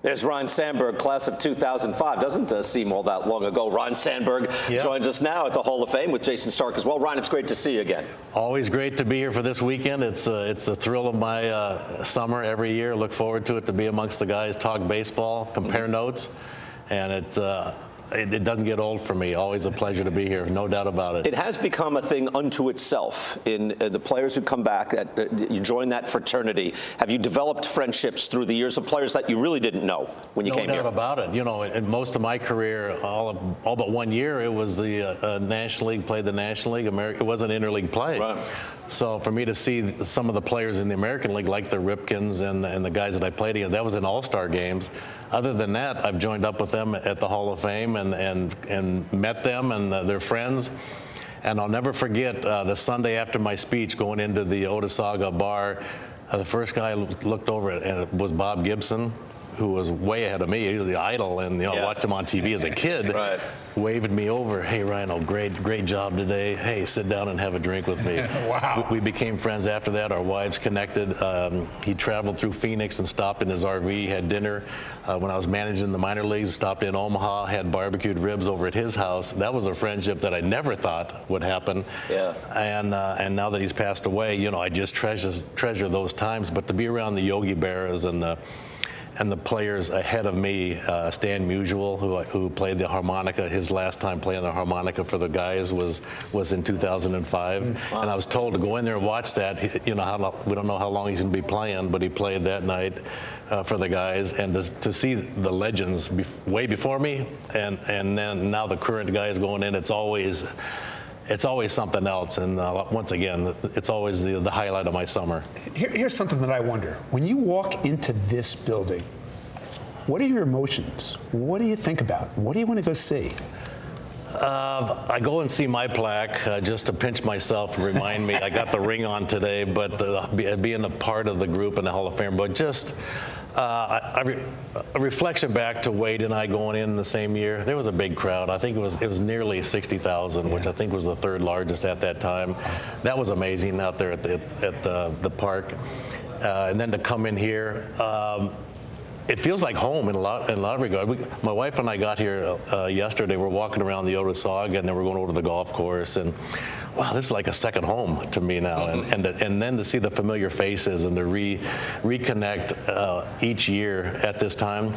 There's Ryne Sandberg, class of 2005. Doesn't seem all that long ago. Ryne Sandberg joins us now at the Hall of Fame with Jason Stark as well. Ryne, it's great to see you again. Always great to be here for this weekend. It's the thrill of my summer every year. Look forward to it, to be amongst the guys, talk baseball, compare notes, and it doesn't get old for me. Always a pleasure to be here, no doubt about it. It has become a thing unto itself in the players who come back. You join that fraternity. Have you developed friendships through the years of players that you really didn't know when you came here? No doubt about it. You know, in most of my career, all but 1 year, it was the National League, played the National League. It wasn't interleague play. Right. So for me to see some of the players in the American League, like the Ripkins and the guys that I played against, that was in all-star games. Other than that, I've joined up with them at the Hall of Fame and met them and their friends. And I'll never forget the Sunday after my speech going into the Otesaga bar. The first guy I looked over at, and it was Bob Gibson, who was way ahead of me. He was the idol, and watched him on TV as a kid. Right. Waved me over. Hey, Ryan, great job today. Hey, sit down and have a drink with me. Wow. We became friends after that. Our wives connected. He traveled through Phoenix and stopped in his RV, had dinner. When I was managing the minor leagues, stopped in Omaha, had barbecued ribs over at his house. That was a friendship that I never thought would happen. Yeah. And now that he's passed away, I just treasure those times. But to be around the Yogi Berras and the players ahead of me, Stan Musial, who played the harmonica, his last time playing the harmonica for the guys was in 2005. Wow. And I was told to go in there and watch that. We don't know how long he's going to be playing, but he played that night for the guys. And to see the legends way before me, and then now the current guys going in, it's always something else, and once again, it's always the highlight of my summer. Here's something that I wonder. When you walk into this building, what are your emotions? What do you think about? What do you want to go see? I go and see my plaque just to pinch myself and remind me I got the ring on today, but being a part of the group in the Hall of Fame, but just a reflection back to Wade and I going in the same year. There was a big crowd. I think it was nearly 60,000, which I think was the third largest at that time. That was amazing out there at the park. And then to come in here, it feels like home in a lot of regard. My wife and I got here yesterday. We're walking around the Otesaga, and then we're going over to the golf course, and wow, this is like a second home to me now. And then to see the familiar faces and to reconnect each year at this time.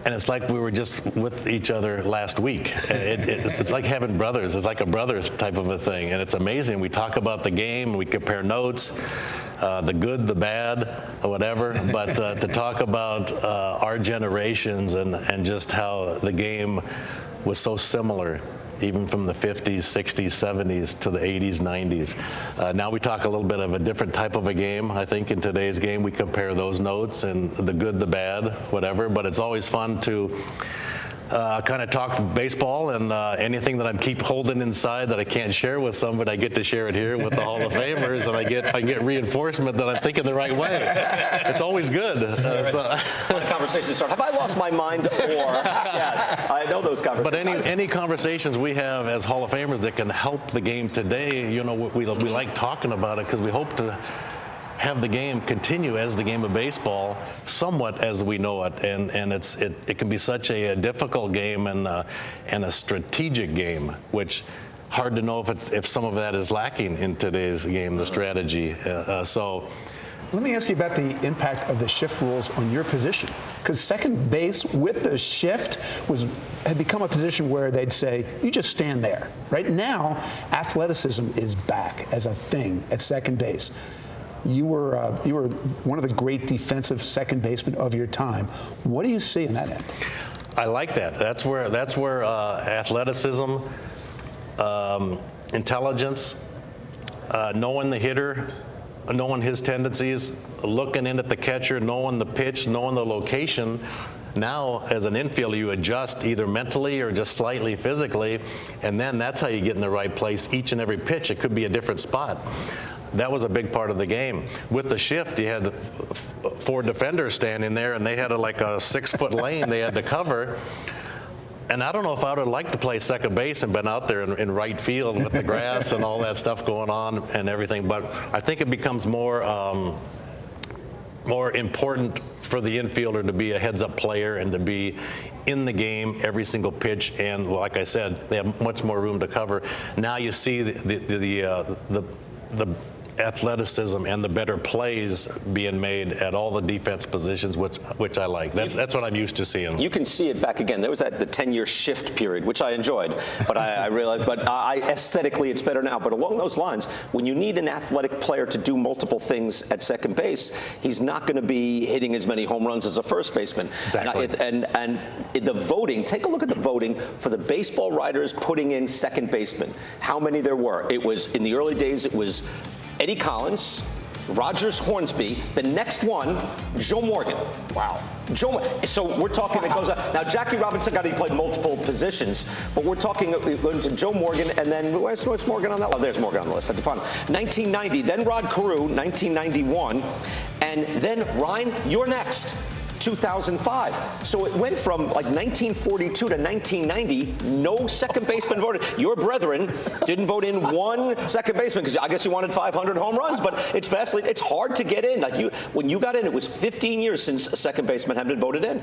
And it's like we were just with each other last week. It's like having brothers. It's like a brother type of a thing. And it's amazing. We talk about the game. We compare notes, the good, the bad, or whatever. But to talk about our generations and just how the game was so similar, even from the 50s, 60s, 70s to the 80s, 90s. Now we talk a little bit of a different type of a game. I think in today's game we compare those notes and the good, the bad, whatever. But it's always fun to kind of talk baseball, and anything that I keep holding inside that I can't share with somebody, I get to share it here with the Hall of Famers, and I get reinforcement that I'm thinking the right way. It's always good. Conversation start. Have I lost my mind? Or yes, I know those conversations. But any conversations we have as Hall of Famers that can help the game today, we like talking about it because we hope to have the game continue as the game of baseball somewhat as we know it, and it can be such a difficult game and a strategic game, which hard to know if some of that is lacking in today's game, the strategy. So let me ask you about the impact of the shift rules on your position, because second base with the shift had become a position where they'd say you just stand there. Right now, athleticism is back as a thing at second base. You were one of the great defensive second basemen of your time. What do you see in that end? I like that. That's where athleticism, intelligence, knowing the hitter, knowing his tendencies, looking in at the catcher, knowing the pitch, knowing the location. Now, as an infielder, you adjust either mentally or just slightly physically, and then that's how you get in the right place each and every pitch. It could be a different spot. That was a big part of the game. With the shift, you had 4 defenders standing there, and they had like a 6-foot lane they had to cover. And I don't know if I would have liked to play second base and been out there in right field with the grass and all that stuff going on and everything. But I think it becomes more more important for the infielder to be a heads-up player and to be in the game every single pitch. And like I said, they have much more room to cover. Now you see the athleticism and the better plays being made at all the defense positions, which I like. That's what I'm used to seeing. You can see it back again. There was the 10-year shift period, which I enjoyed, but I realized, aesthetically it's better now. But along those lines, when you need an athletic player to do multiple things at second base, he's not going to be hitting as many home runs as a first baseman. Exactly. And the voting, take a look at the voting for the baseball writers putting in second baseman. How many there were? It was, in the early days, it was Eddie Collins, Rogers Hornsby. The next one, Joe Morgan. Wow. So we're talking, it goes up. Now, Jackie Robinson he played multiple positions, but we're talking going to Joe Morgan, and then where's Morgan on that? Oh, there's Morgan on the list. I had to find him. 1990, then Rod Carew, 1991, and then Ryne, you're next. 2005. So it went from like 1942 to 1990, no second baseman voted. Your brethren didn't vote in one second baseman because I guess you wanted 500 home runs, but it's hard to get in. When you got in, it was 15 years since a second baseman had been voted in.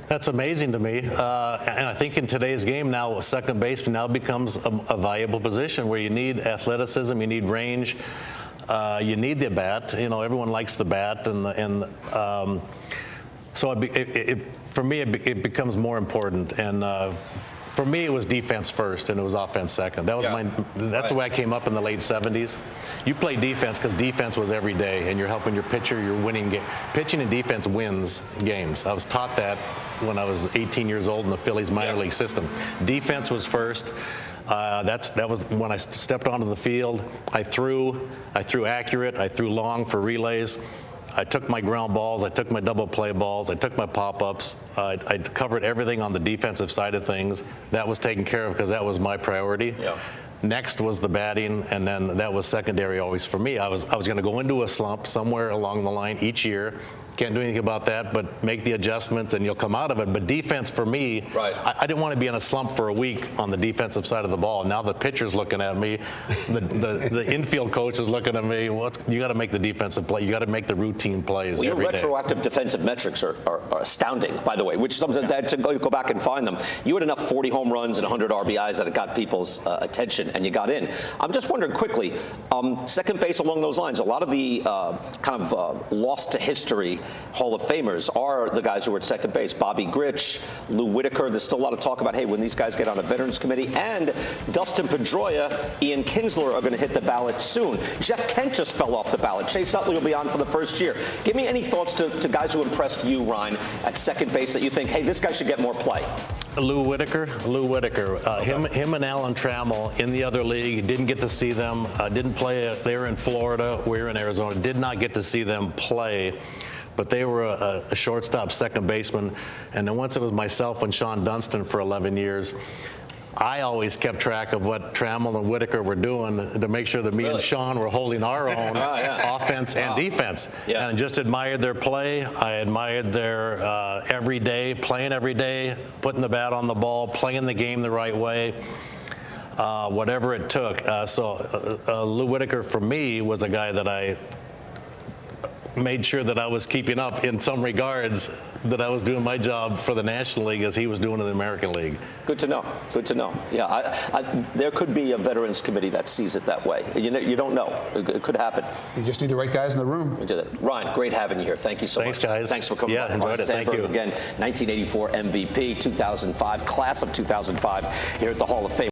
That's amazing to me, and I think in today's game now, a second baseman now becomes a valuable position where you need athleticism, you need range, you need the bat. Everyone likes the bat, so for me, it becomes more important. And for me, it was defense first, and it was offense second. That was that's the way I came up in the late 70s. You play defense because defense was every day, and you're helping your pitcher, you're winning game. Pitching and defense wins games. I was taught that when I was 18 years old in the Phillies minor league system. Defense was first. That was when I stepped onto the field. I threw accurate. I threw long for relays. I took my ground balls, I took my double play balls, I took my pop-ups. I covered everything on the defensive side of things. That was taken care of because that was my priority. Yeah. Next was the batting, and then that was secondary always for me. I was going to go into a slump somewhere along the line each year. Can't do anything about that, but make the adjustments and you'll come out of it. But defense for me, I didn't want to be in a slump for a week on the defensive side of the ball. Now the pitcher's looking at me, the infield coach is looking at me. You got to make the defensive play. You got to make the routine plays. Your every retroactive defensive metrics are astounding, by the way, which sometimes I had to go back and find them. You had enough 40 home runs and 100 RBIs that it got people's attention, and you got in. I'm just wondering quickly, second base along those lines, a lot of the lost to history Hall of Famers are the guys who were at second base. Bobby Grich, Lou Whitaker. There's still a lot of talk about, hey, when these guys get on a Veterans Committee. And Dustin Pedroia, Ian Kinsler are going to hit the ballot soon. Jeff Kent just fell off the ballot. Chase Utley will be on for the first year. Give me any thoughts to guys who impressed you, Ryne, at second base that you think, hey, this guy should get more play. Lou Whitaker. Him and Alan Trammell in the other league. Didn't get to see them. Didn't play. They were in Florida. We were in Arizona. Did not get to see them play. But they were a shortstop, second baseman. And then once it was myself and Sean Dunston for 11 years, I always kept track of what Trammell and Whitaker were doing to make sure that me and Sean were holding our own offense and defense. Yeah. And I just admired their play. I admired their every day, playing every day, putting the bat on the ball, playing the game the right way. Whatever it took. So Lou Whitaker, for me, was a guy that I made sure that I was keeping up in some regards, that I was doing my job for the National League as he was doing in the American League. Good to know. Good to know. Yeah, there could be a Veterans Committee that sees it that way. You don't know. It could happen. You just need the right guys in the room. We do that. Ryne, great having you here. Thank you so much. Thanks, guys. Thanks for coming. Yeah, enjoyed it. Thank you. Again, 1984 MVP, 2005, class of 2005 here at the Hall of Fame.